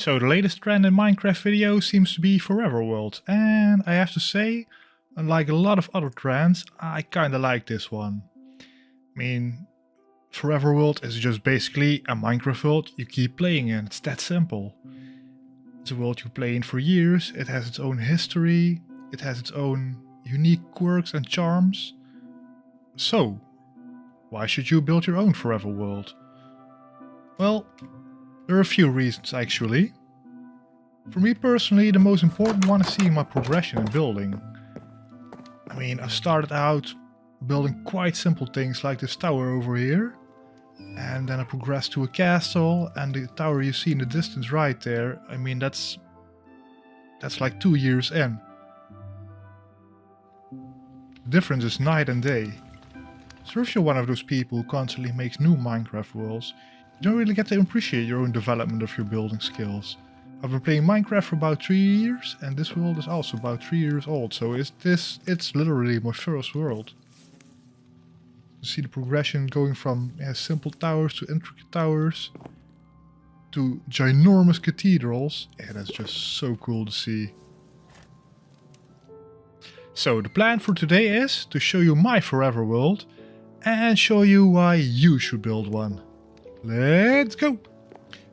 So the latest trend in Minecraft videos seems to be forever world, and I have to say, unlike a lot of other trends, I kinda like this one. I mean, forever world is just basically a Minecraft world you keep playing in, it's that simple. It's a world you play in for years, it has its own history, it has its own unique quirks and charms. So, why should you build your own forever world? Well, there are a few reasons actually. For me personally, the most important one is seeing my progression in building. I mean, I started out building quite simple things like this tower over here. And then I progressed to a castle, and the tower you see in the distance right there, I mean that's like 2 years in. The difference is night and day. So if you're one of those people who constantly makes new Minecraft worlds, you don't really get to appreciate your own development of your building skills. I've been playing Minecraft for about 3 years, and this world is also about 3 years old, so it's literally my first world. You see the progression going from simple towers to intricate towers to ginormous cathedrals. Yeah, that's just so cool to see. So the plan for today is to show you my forever world and show you why you should build one. Let's go!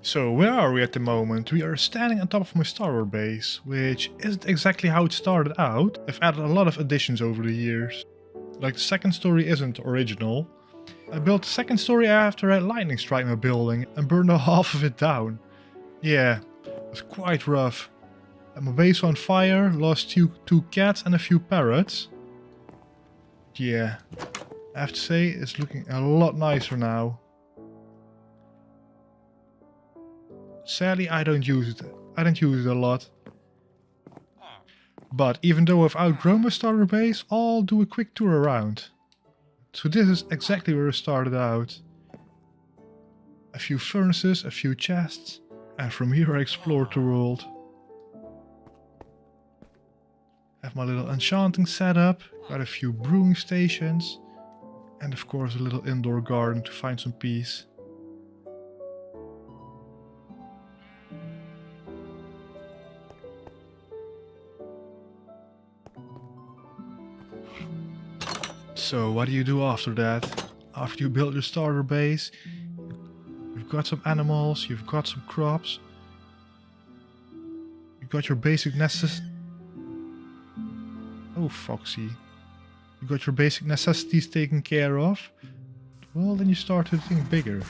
So where are we at the moment? We are standing on top of my starter base, which isn't exactly how it started out. I've added a lot of additions over the years. Like the second story isn't original. I built the second story after a lightning struck my building and burned half of it down. Yeah, it was quite rough. And my base on fire, lost two cats and a few parrots. Yeah, I have to say it's looking a lot nicer now. Sadly, I don't use it a lot. But even though I've outgrown my starter base, I'll do a quick tour around. So this is exactly where I started out. A few furnaces, a few chests, and from here I explored the world. Have my little enchanting setup, got a few brewing stations, and of course a little indoor garden to find some peace. So what do you do after that? After you build your starter base, you've got some animals, you've got some crops, you've got your basic necessities. Oh, Foxy. You got your basic necessities taken care of. Well, then you start to think bigger.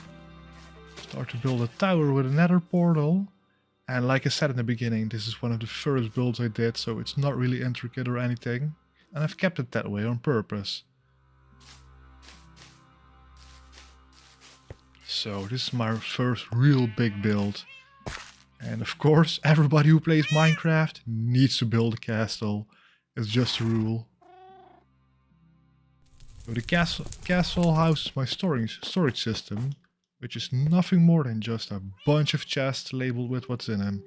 Start to build a tower with a nether portal. And like I said in the beginning, this is one of the first builds I did, so it's not really intricate or anything. And I've kept it that way on purpose. So this is my first real big build. And of course, everybody who plays Minecraft needs to build a castle. It's just a rule. So the castle houses my storage system, which is nothing more than just a bunch of chests labeled with what's in them.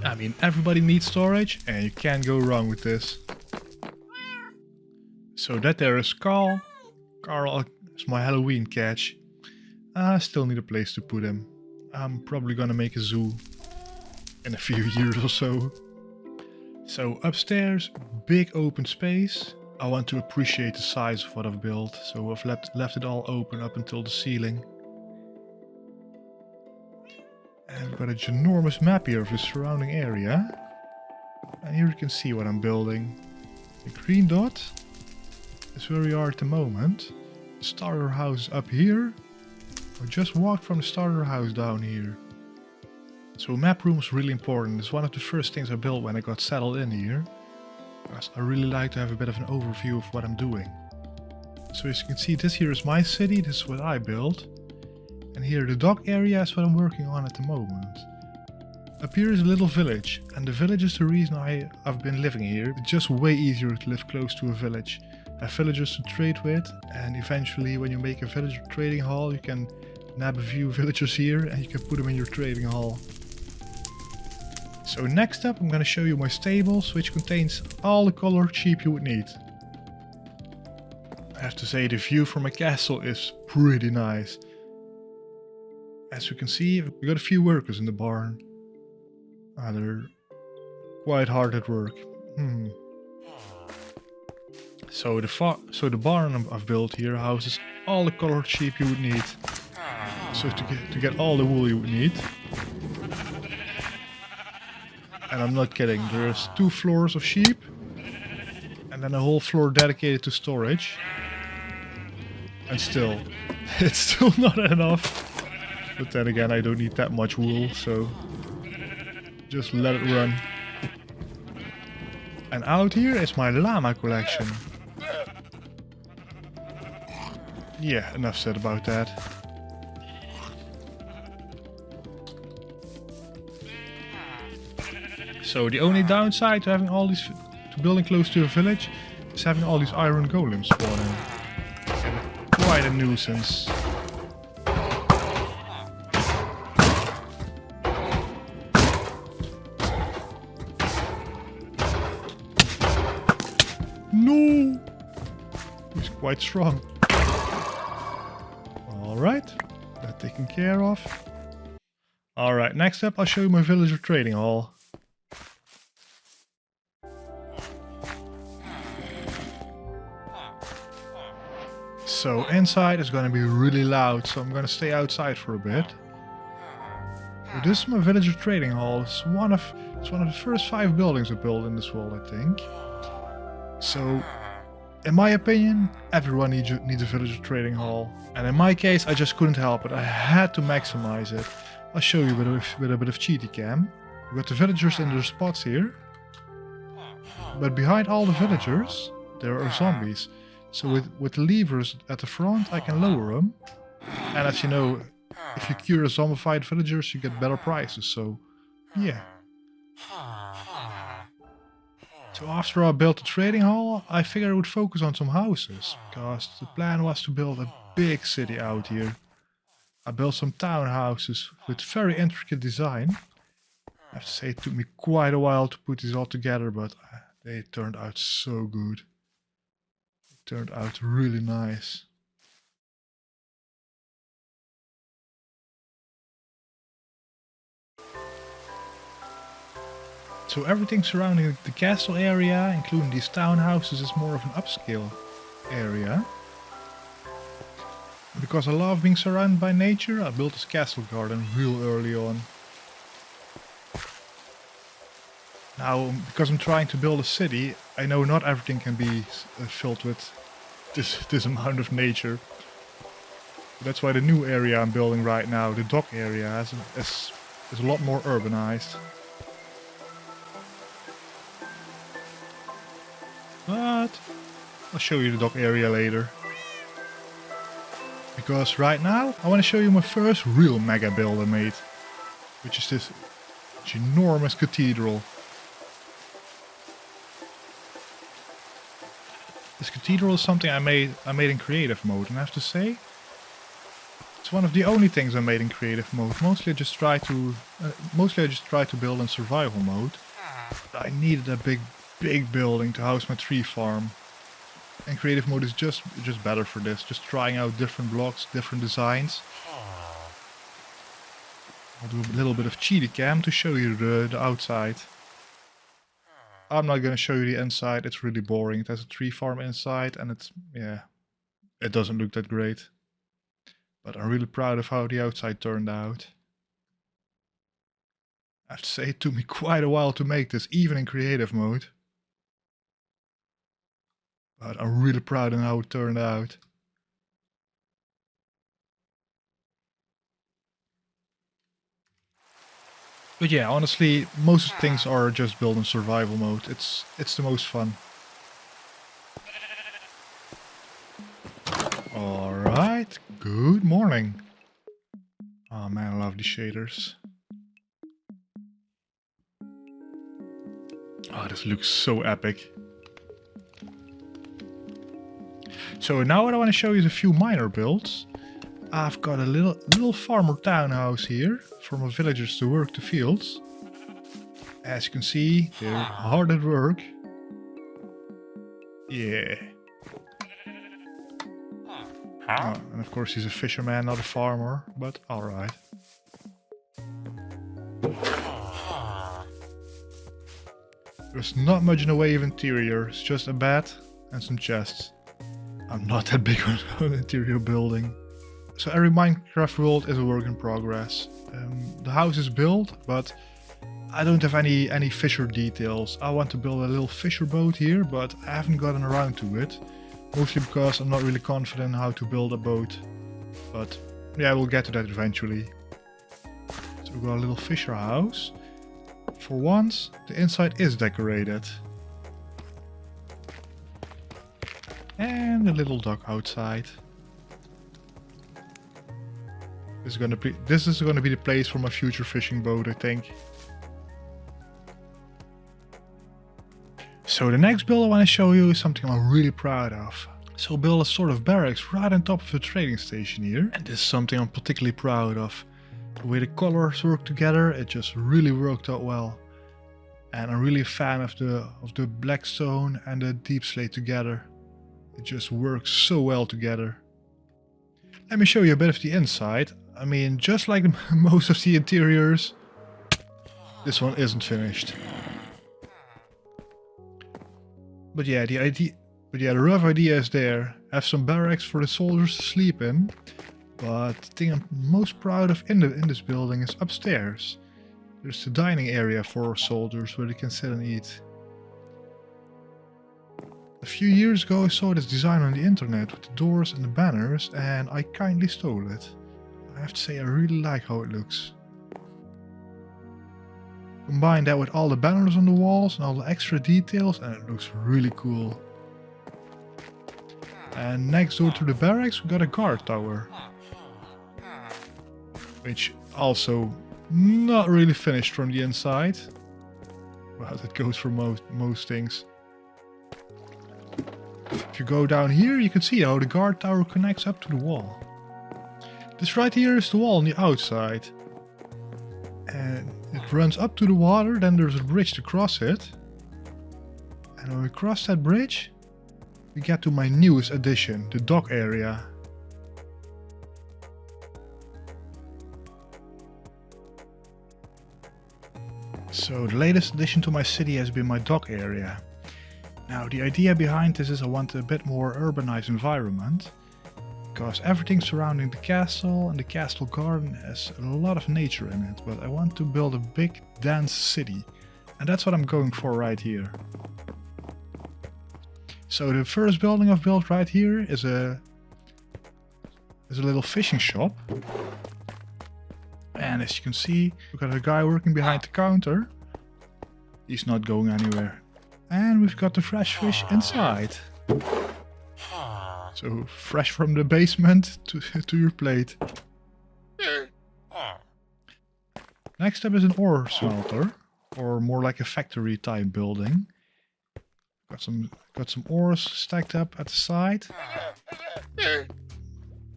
I mean, everybody needs storage and you can't go wrong with this. So that there is Carl. Carl is my Halloween catch. I still need a place to put him. I'm probably gonna make a zoo in a few years or so. So upstairs, big open space. I want to appreciate the size of what I've built, so I've left it all open up until the ceiling. And we've got a ginormous map here of the surrounding area. And here you can see what I'm building. The green dot is where we are at the moment. The starter house up here. I just walked from the starter house down here. So map room is really important. It's one of the first things I built when I got settled in here. Because I really like to have a bit of an overview of what I'm doing. So as you can see, this here is my city, this is what I built. And here the dock area is what I'm working on at the moment. Up here is a little village, and the village is the reason I've been living here. It's just way easier to live close to a village. Have villagers to trade with, and eventually when you make a villager trading hall, you can nab a few villagers here and you can put them in your trading hall. So next up I'm gonna show you my stables, which contains all the colored sheep you would need. I have to say the view from my castle is pretty nice. As you can see, we got a few workers in the barn. They're quite hard at work. So the barn I've built here houses all the colored sheep you would need. So to get all the wool you would need. And I'm not kidding, there's 2 floors of sheep. And then a whole floor dedicated to storage. And still, it's still not enough. But then again, I don't need that much wool, so just let it run. And out here is my llama collection. Yeah, enough said about that. So the only downside to having all these, to building close to a village, is having all these iron golems spawning. Quite a nuisance. No! He's quite strong. Alright, that taken care of. Alright, next up I'll show you my villager trading hall. So inside is going to be really loud, so I'm going to stay outside for a bit. But this is my villager trading hall. It's one of the first 5 buildings I built in this world, I think. So, in my opinion, everyone needs a villager trading hall. And in my case, I just couldn't help it. I had to maximize it. I'll show you with a bit of cheaty cam. We got the villagers in their spots here. But behind all the villagers, there are zombies. So with levers at the front, I can lower them. And as you know, if you cure zombified villagers, you get better prices. So, yeah. So after I built the trading hall, I figured I would focus on some houses. Because the plan was to build a big city out here. I built some townhouses with very intricate design. I have to say it took me quite a while to put these all together, but they turned out so good. Turned out really nice. So everything surrounding the castle area, including these townhouses, is more of an upscale area. Because I love being surrounded by nature, I built this castle garden real early on. Now, because I'm trying to build a city, I know not everything can be filled with this amount of nature. That's why the new area I'm building right now, the dock area, is a lot more urbanized. But I'll show you the dock area later. Because right now I want to show you my first real mega build I made. Which is this ginormous cathedral. This cathedral is something I made in creative mode, and I have to say, it's one of the only things I made in creative mode. Mostly I just try to build in survival mode. But I needed a big building to house my tree farm. And creative mode is just better for this. Just trying out different blocks, different designs. I'll do a little bit of cheaty cam to show you the outside. I'm not gonna show you the inside, it's really boring. It has a tree farm inside and it doesn't look that great. But I'm really proud of how the outside turned out. I have to say it took me quite a while to make this, even in creative mode. But I'm really proud of how it turned out. But yeah, honestly, most things are just built in survival mode. It's the most fun. Alright, good morning. Oh man, I love these shaders. Oh, this looks so epic. So now what I want to show you is a few minor builds. I've got a little farmer townhouse here for my villagers to work the fields. As you can see, they're hard at work. Yeah. Oh, and of course he's a fisherman, not a farmer, but alright. There's not much in the way of interior, it's just a bed and some chests. I'm not that big on interior building. So every Minecraft world is a work in progress. The house is built, but I don't have any fisher details. I want to build a little fisher boat here, but I haven't gotten around to it. Mostly because I'm not really confident in how to build a boat. But yeah, we'll get to that eventually. So we've got a little fisher house. For once, the inside is decorated. And a little dock outside. This is gonna be the place for my future fishing boat, I think. So the next build I want to show you is something I'm really proud of. So build a sort of barracks right on top of the trading station here. And this is something I'm particularly proud of. The way the colors work together, it just really worked out well. And I'm really a fan of the black stone and the deep slate together. It just works so well together. Let me show you a bit of the inside. I mean, just like most of the interiors, this one isn't finished. But yeah, the rough idea is there. Have some barracks for the soldiers to sleep in. But the thing I'm most proud of in this building is upstairs. There's the dining area for soldiers where they can sit and eat. A few years ago I saw this design on the internet with the doors and the banners, and I kindly stole it. I have to say I really like how it looks. Combine that with all the banners on the walls and all the extra details, and it looks really cool. And next door to the barracks we got a guard tower. Which also not really finished from the inside. Well, that goes for most things. If you go down here, you can see how the guard tower connects up to the wall. This right here is the wall on the outside. And it runs up to the water, then there's a bridge to cross it. And when we cross that bridge, we get to my newest addition, the dock area. So the latest addition to my city has been my dock area. Now the idea behind this is I want a bit more urbanized environment, because everything surrounding the castle and the castle garden has a lot of nature in it, but I want to build a big dense city, and that's what I'm going for right here. So the first building I've built right here is a little fishing shop. And as you can see, we've got a guy working behind the counter. He's not going anywhere. And we've got the fresh fish inside. So fresh from the basement to your plate. Next up is an ore smelter, or more like a factory type building. Got some ores stacked up at the side.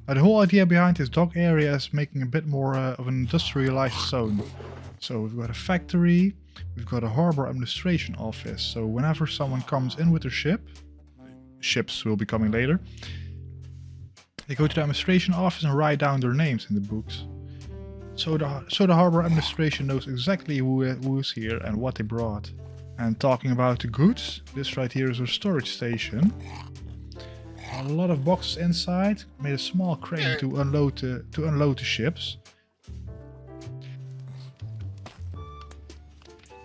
The whole idea behind this dock area is making a bit more of an industrialized zone. So we've got a factory, we've got a harbor administration office. So whenever someone comes in with their ship, ships will be coming later, they go to the administration office and write down their names in the books. So the harbor administration knows exactly who is here and what they brought. And talking about the goods, this right here is our storage station. A lot of boxes inside, made a small crane to unload the ships.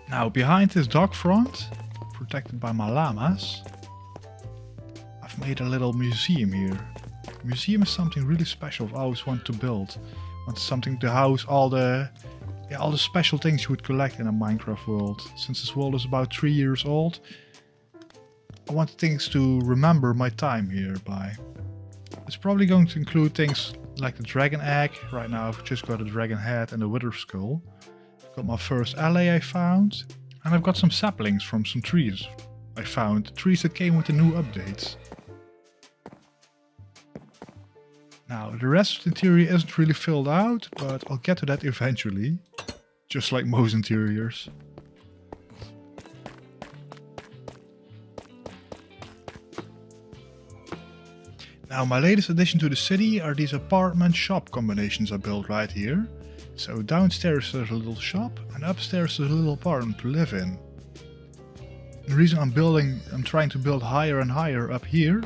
Now behind this dock front, protected by my llamas, I've made a little museum here. A museum is something really special I always want to build. I want something to house all the special things you would collect in a Minecraft world. Since this world is about 3 years old, I want things to remember my time here by. It's probably going to include things like the dragon egg. Right now I've just got a dragon head and a wither skull. I've got my first alley I found. And I've got some saplings from some trees I found. Trees that came with the new updates. Now the rest of the interior isn't really filled out, but I'll get to that eventually. Just like most interiors. Now my latest addition to the city are these apartment shop combinations I built right here. So downstairs there's a little shop and upstairs there's a little apartment to live in. The reason I'm trying to build higher and higher up here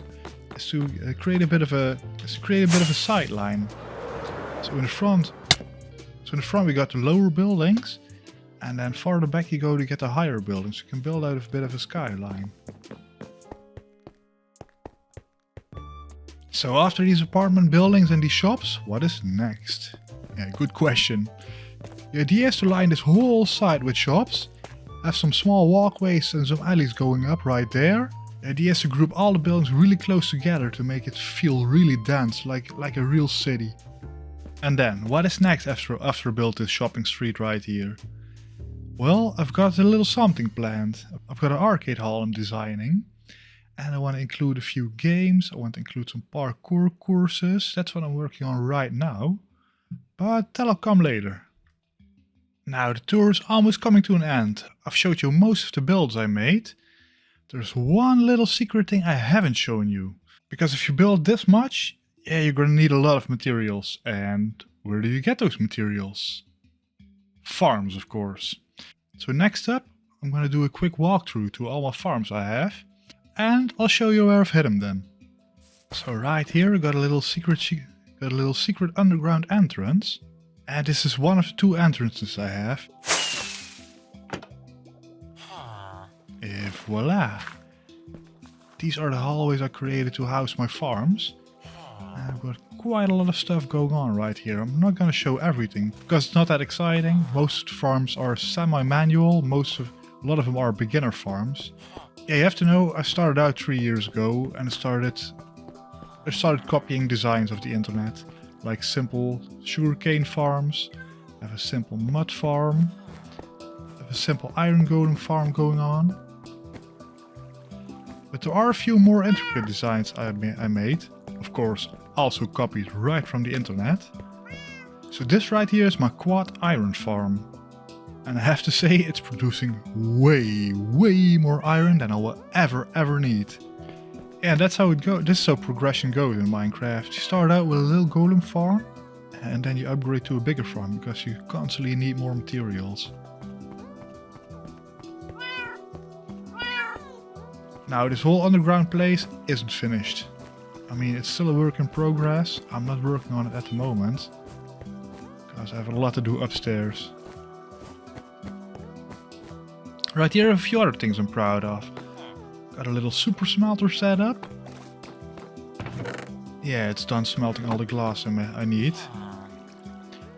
is to create a bit of a sideline. So in the front we got the lower buildings, and then farther back you go to get the higher buildings. You can build out a bit of a skyline. So after these apartment buildings and these shops, what is next? Yeah, good question. The idea is to line this whole side with shops, have some small walkways and some alleys going up right there. The idea is to group all the buildings really close together to make it feel really dense, like a real city. And then, what is next after I build this shopping street right here? Well, I've got a little something planned. I've got an arcade hall I'm designing. And I want to include a few games. I want to include some parkour courses. That's what I'm working on right now. But that'll come later. Now the tour is almost coming to an end. I've showed you most of the builds I made. There's one little secret thing I haven't shown you. Because if you build this much, yeah, you're gonna need a lot of materials. And where do you get those materials? Farms, of course. So next up, I'm gonna do a quick walkthrough to all my farms I have. And I'll show you where I've hid them then. So right here I got a little secret underground entrance. And this is one of the two entrances I have. Et voila! These are the hallways I created to house my farms. And I've got quite a lot of stuff going on right here. I'm not gonna show everything because it's not that exciting. Most farms are semi-manual, a lot of them are beginner farms. Yeah, you have to know, I started out 3 years ago and I started copying designs of the internet. Like simple sugarcane farms, I have a simple mud farm, I have a simple iron golem farm going on. But there are a few more intricate designs I made, of course also copied right from the internet. So this right here is my quad iron farm. And I have to say it's producing way more iron than I will ever need. Yeah, that's how it goes. This is how progression goes in Minecraft. You start out with a little golem farm and then you upgrade to a bigger farm because you constantly need more materials. Now this whole underground place isn't finished. I mean, it's still a work in progress. I'm not working on it at the moment because I have a lot to do upstairs. Right here are a few other things I'm proud of. Got a little super smelter set up. Yeah, it's done smelting all the glass I need.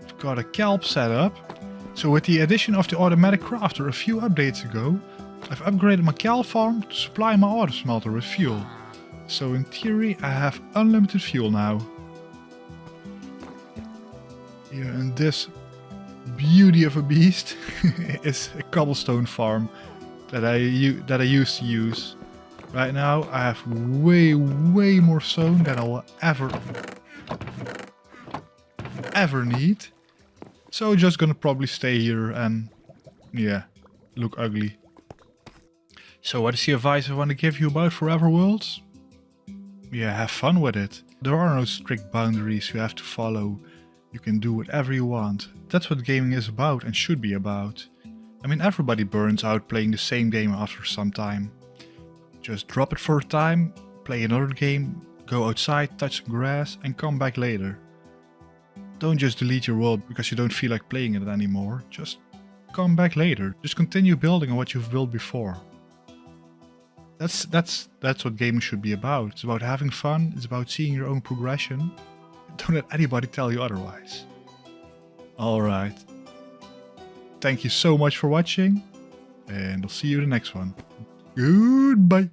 I've got a kelp set up. So with the addition of the automatic crafter a few updates ago, I've upgraded my kelp farm to supply my auto smelter with fuel. So in theory I have unlimited fuel now. Here in this beauty of a beast is a cobblestone farm that I used to use. Right now I have way more stone than I will ever need. So just gonna probably stay here and yeah, look ugly. So what is the advice I want to give you about Forever Worlds? Yeah, have fun with it. There are no strict boundaries you have to follow. You can do whatever you want. That's what gaming is about and should be about. I mean, everybody burns out playing the same game after some time. Just drop it for a time, play another game, go outside, touch some grass and come back later. Don't just delete your world because you don't feel like playing it anymore. Just come back later. Just continue building on what you've built before. That's what gaming should be about. It's about having fun, it's about seeing your own progression. Don't let anybody tell you otherwise. Alright. Thank you so much for watching, and I'll see you in the next one. Goodbye.